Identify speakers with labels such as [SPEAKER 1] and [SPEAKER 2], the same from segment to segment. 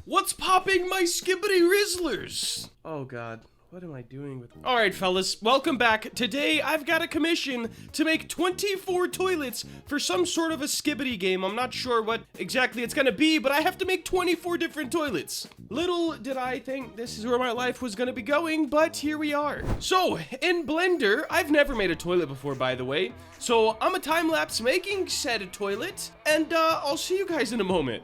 [SPEAKER 1] What's popping, my Skibidi Rizzlers? Oh god, what am I doing with... Alright fellas, welcome back. Today I've got a commission to make 24 toilets for some sort of a Skibidi game. I'm not sure what exactly it's gonna be, but I have to make 24 different toilets. Little did I think this is where my life was gonna be going, but here we are. So, in Blender, I've never made a toilet before, by the way. So, I'm a time-lapse making said toilet, and I'll see you guys in a moment.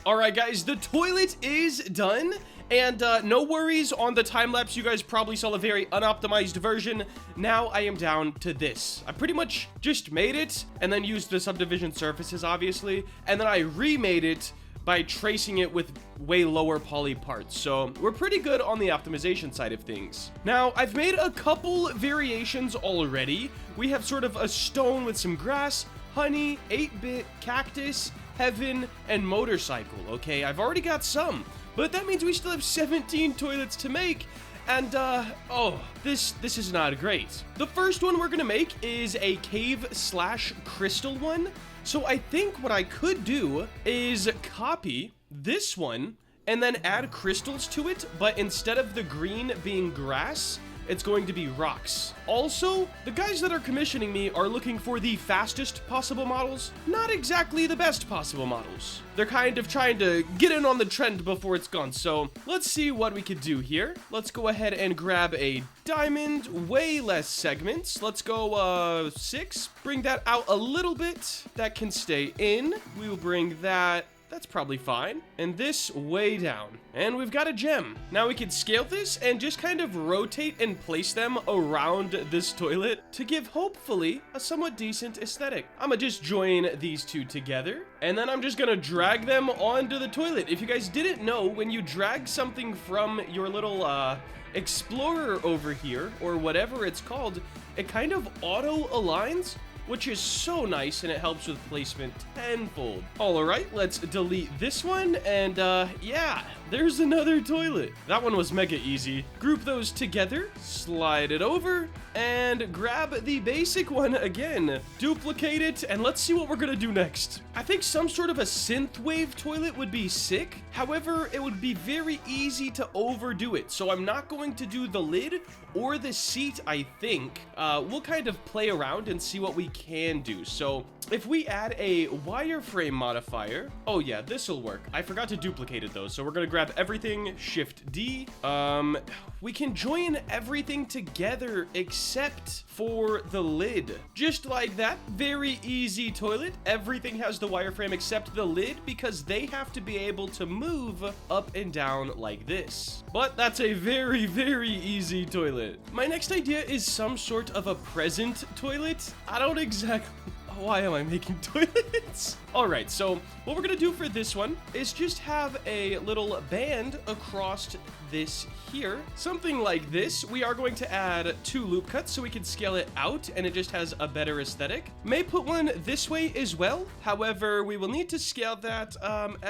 [SPEAKER 1] Alright guys, the toilet is done, and no worries on the time-lapse. You guys probably saw a very unoptimized version. Now I am down to this. I pretty much just made it, and then used the subdivision surfaces, obviously, and then I remade it by tracing it with way lower poly parts. So we're pretty good on the optimization side of things. Now, I've made a couple variations already. We have sort of a stone with some grass, honey, 8-bit, cactus, heaven, and motorcycle. Okay, I've already got some, but that means we still have 17 toilets to make, and oh, this is not great. The first one we're gonna make is a cave/crystal one. So I think what I could do is copy this one and then add crystals to it, but instead of the green being grass, it's going to be rocks. Also, the guys that are commissioning me are looking for the fastest possible models, not exactly the best possible models. They're kind of trying to get in on the trend before it's gone, so let's see what we could do here. Let's go ahead and grab a diamond, way less segments. Let's go 6, bring that out a little bit. That can stay in. We will bring that... That's probably fine. And this way down. And we've got a gem. Now we can scale this and just kind of rotate and place them around this toilet to give, hopefully, a somewhat decent aesthetic. I'm gonna just join these two together, and then I'm just gonna drag them onto the toilet. If you guys didn't know, when you drag something from your little, explorer over here, or whatever it's called, it kind of auto-aligns, which is so nice, and it helps with placement tenfold. All right, let's delete this one, and yeah, there's another toilet. That one was mega easy. Group those together, slide it over, and grab the basic one again. Duplicate it, and let's see what we're gonna do next. I think some sort of a synthwave toilet would be sick. However, it would be very easy to overdo it, so I'm not going to do the lid or the seat, I think. We'll kind of play around and see what we can do. So if we add a wireframe modifier, oh yeah, this will work. I forgot to duplicate it though, so we're gonna grab everything, Shift D. We can join everything together except for the lid. Just like that, very easy toilet. Everything has the wireframe except the lid because they have to be able to move up and down like this. But that's a very, very easy toilet. My next idea is some sort of a present toilet. I don't exactly... Why am I making toilets? All right, so what we're gonna do for this one is just have a little band across this here. Something like this. We are going to add 2 loop cuts so we can scale it out and it just has a better aesthetic. May put one this way as well. However, we will need to scale that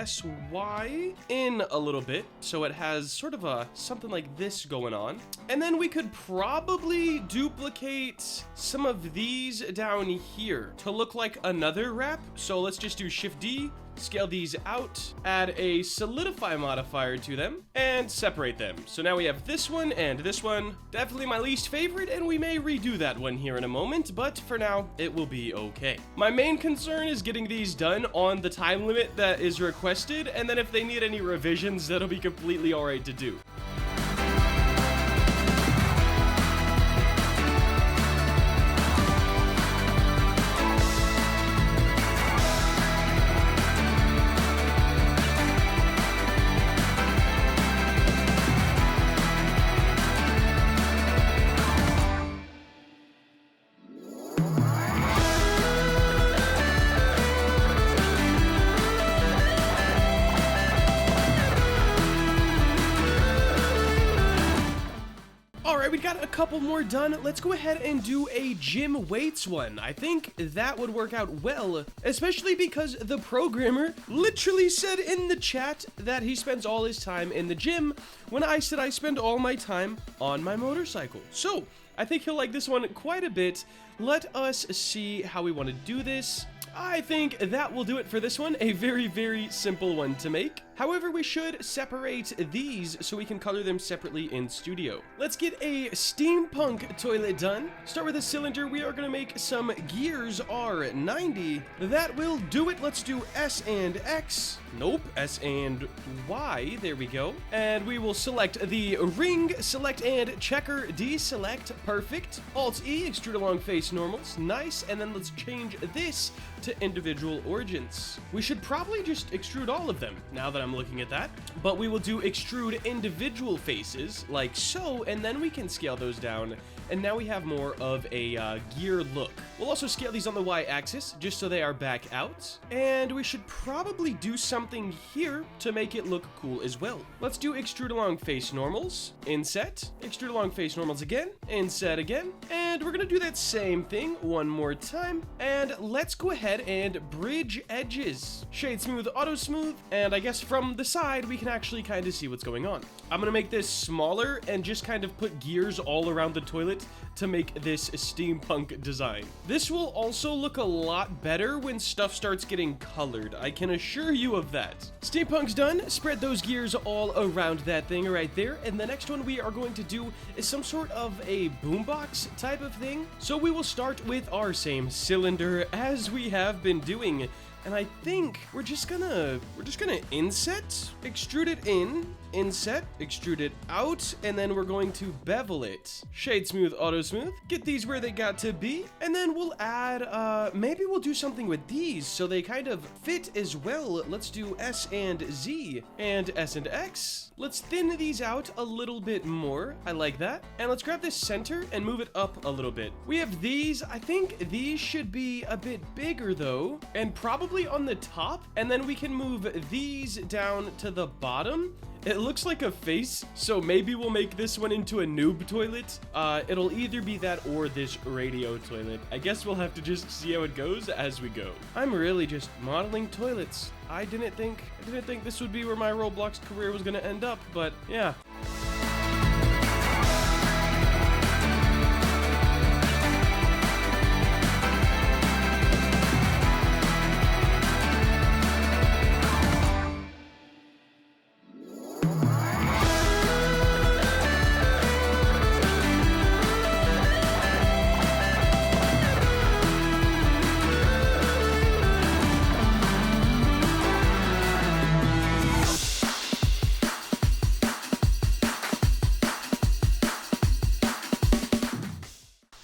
[SPEAKER 1] SY in a little bit so it has sort of a something like this going on. And then we could probably duplicate some of these down here to look like another wrap. So let's just do Shift D, scale these out, add a solidify modifier to them, and separate them. So now we have this one and this one. Definitely my least favorite, and we may redo that one here in a moment, but for now, it will be okay. My main concern is getting these done on the time limit that is requested, and then if they need any revisions, that'll be completely alright to do. All right, we got a couple more done. Let's go ahead and do a gym weights one. I think that would work out well, especially because the programmer literally said in the chat that he spends all his time in the gym when I said I spend all my time on my motorcycle. So I think he'll like this one quite a bit. Let us see how we want to do this. I think that will do it for this one. A very, very simple one to make. However, we should separate these so we can color them separately in studio. Let's get a steampunk toilet done. Start with a cylinder. We are going to make some gears R90. That will do it. Let's do S and X. Nope, S and Y. There we go. And we will select the ring, select and checker, deselect. Perfect. Alt-E, extrude along face normals. Nice. And then let's change this to individual origins. We should probably just extrude all of them now that I'm looking at that, but we will do extrude individual faces like so, and then we can scale those down, and now we have more of a gear look. We'll also scale these on the Y-axis just so they are back out, and we should probably do something here to make it look cool as well. Let's do extrude along face normals, inset, extrude along face normals again, inset again, and we're gonna do that same thing one more time, and let's go ahead and bridge edges. Shade smooth, auto smooth, and I guess from the side we can actually kind of see what's going on. I'm gonna make this smaller and just kind of put gears all around the toilet to make this steampunk design. This will also look a lot better when stuff starts getting colored. I can assure you of that. Steampunk's done. Spread those gears all around that thing right there. And the next one we are going to do is some sort of a boombox type of thing. So we will start with our same cylinder as we have been doing. And I think we're just gonna inset, extrude it in, inset, extrude it out, and then we're going to bevel it. Shade smooth, auto smooth, get these where they got to be, and then we'll add, maybe we'll do something with these so they kind of fit as well. Let's do S and Z and S and X. Let's thin these out a little bit more. I like that. And let's grab this center and move it up a little bit. We have these. I think these should be a bit bigger though, and probably on the top, and then we can move these down to the bottom. It looks like a face, so maybe we'll make this one into a noob toilet. It'll either be that or this radio toilet. I guess we'll have to just see how it goes as we go. I'm really just modeling toilets. I didn't think this would be where my Roblox career was gonna end up, but yeah.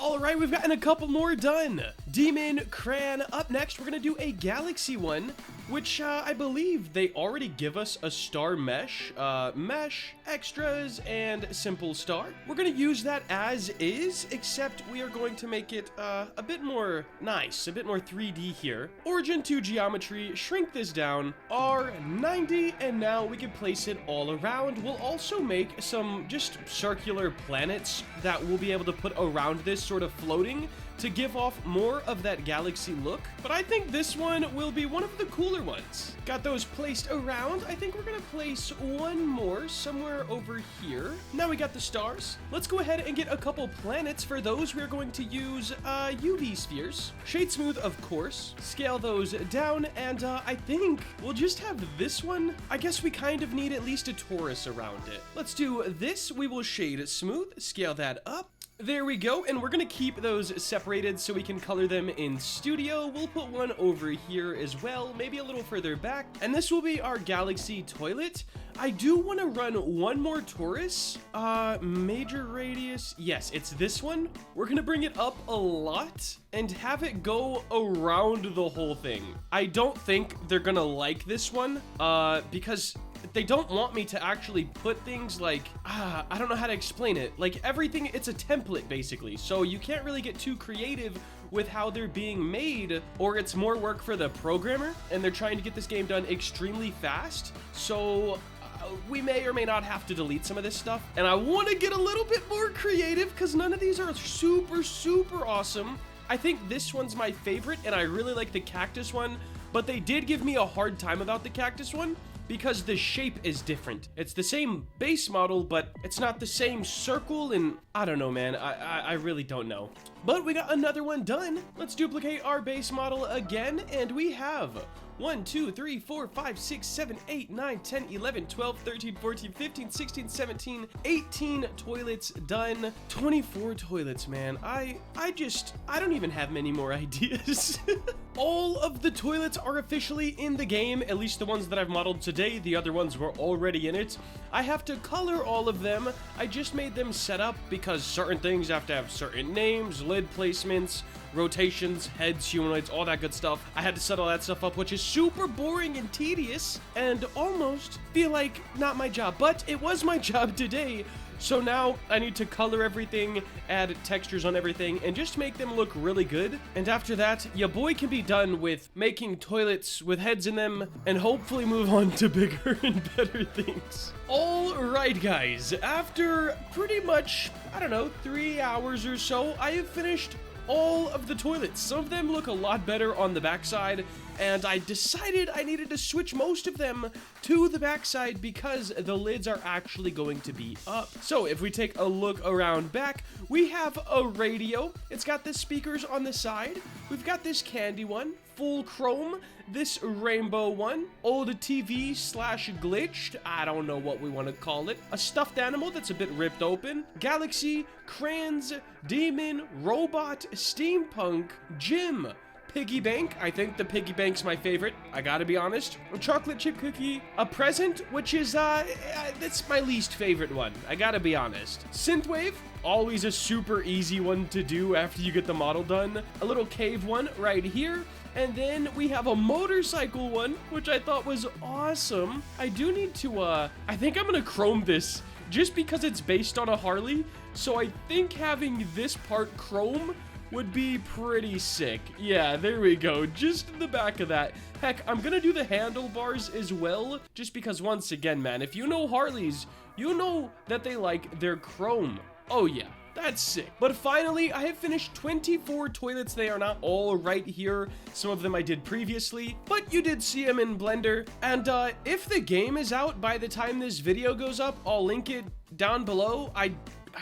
[SPEAKER 1] Alright, we've gotten a couple more done. Demon, Cran. Up next, we're gonna do a Galaxy one, which I believe they already give us a star mesh, mesh, extras, and simple star. We're gonna use that as is, except we are going to make it a bit more nice, a bit more 3D here. Origin to geometry, shrink this down, R90, and now we can place it all around. We'll also make some just circular planets that we'll be able to put around this, sort of floating, to give off more of that galaxy look. But I think this one will be one of the cooler ones. Got those placed around. I think we're gonna place one more somewhere over here. Now we got the stars. Let's go ahead and get a couple planets. For those, we're going to use UV spheres. Shade smooth, of course. Scale those down, and I think we'll just have this one. I guess we kind of need at least a torus around it. Let's do this. We will shade smooth, scale that up. There we go, and we're gonna keep those separated so we can color them in studio. We'll put one over here as well, maybe a little further back, and this will be our galaxy toilet. I do want to run one more torus, major radius. Yes, it's this one. We're gonna bring it up a lot and have it go around the whole thing. I don't think they're gonna like this one, because they don't want me to actually put things like, I don't know how to explain it. Like everything, it's a template basically. So you can't really get too creative with how they're being made, or it's more work for the programmer and they're trying to get this game done extremely fast. So we may or may not have to delete some of this stuff. And I want to get a little bit more creative because none of these are super, super awesome. I think this one's my favorite, and I really like the cactus one, but they did give me a hard time about the cactus one because the shape is different. It's the same base model, but it's not the same circle, and I don't know, man. I really don't know. But we got another one done. Let's duplicate our base model again, and we have 1, 2, 3, 4, 5, 6, 7, 8, 9, 10, 11, 12, 13, 14, 15, 16, 17, 18 toilets done. 24 toilets, man. I don't even have many more ideas. All of the toilets are officially in the game, at least the ones that I've modeled today. The other ones were already in it. I have to color all of them. I just made them set up because certain things have to have certain names, lid placements, rotations, heads, humanoids, all that good stuff. I had to set all that stuff up, which is super boring and tedious and almost feel like not my job, but it was my job today. So now I need to color everything, add textures on everything, and just make them look really good. And after that, your boy can be done with making toilets with heads in them and hopefully move on to bigger and better things. All right, guys, after pretty much, I don't know, 3 hours or so, I have finished all of the toilets. Some of them look a lot better on the backside, and I decided I needed to switch most of them to the backside because the lids are actually going to be up. So if we take a look around back, we have a radio. It's got the speakers on the side. We've got this candy one, full chrome, this rainbow one, old TV slash glitched, I don't know what we want to call it, a stuffed animal that's a bit ripped open, galaxy, crayons, demon, robot, steampunk, gym, piggy bank. I think the piggy bank's my favorite, I gotta be honest. A chocolate chip cookie, a present, which is that's my least favorite one, I gotta be honest. Synthwave, always a super easy one to do after you get the model done. A little cave one right here. And then we have a motorcycle one, which I thought was awesome. I do need to, I think I'm gonna chrome this just because it's based on a Harley. So I think having this part chrome would be pretty sick. Yeah, there we go. Just the back of that. Heck, I'm gonna do the handlebars as well, just because once again, man, if you know Harleys, you know that they like their chrome. Oh yeah. That's sick. But finally, I have finished 24 toilets. They are not all right here. Some of them I did previously, but you did see them in Blender. And if the game is out by the time this video goes up, I'll link it down below. I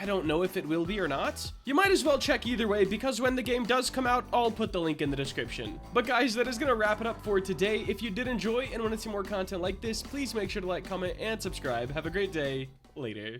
[SPEAKER 1] don't know if it will be or not. You might as well check either way because when the game does come out, I'll put the link in the description. But guys, that is going to wrap it up for today. If you did enjoy and want to see more content like this, please make sure to like, comment, and subscribe. Have a great day. Later.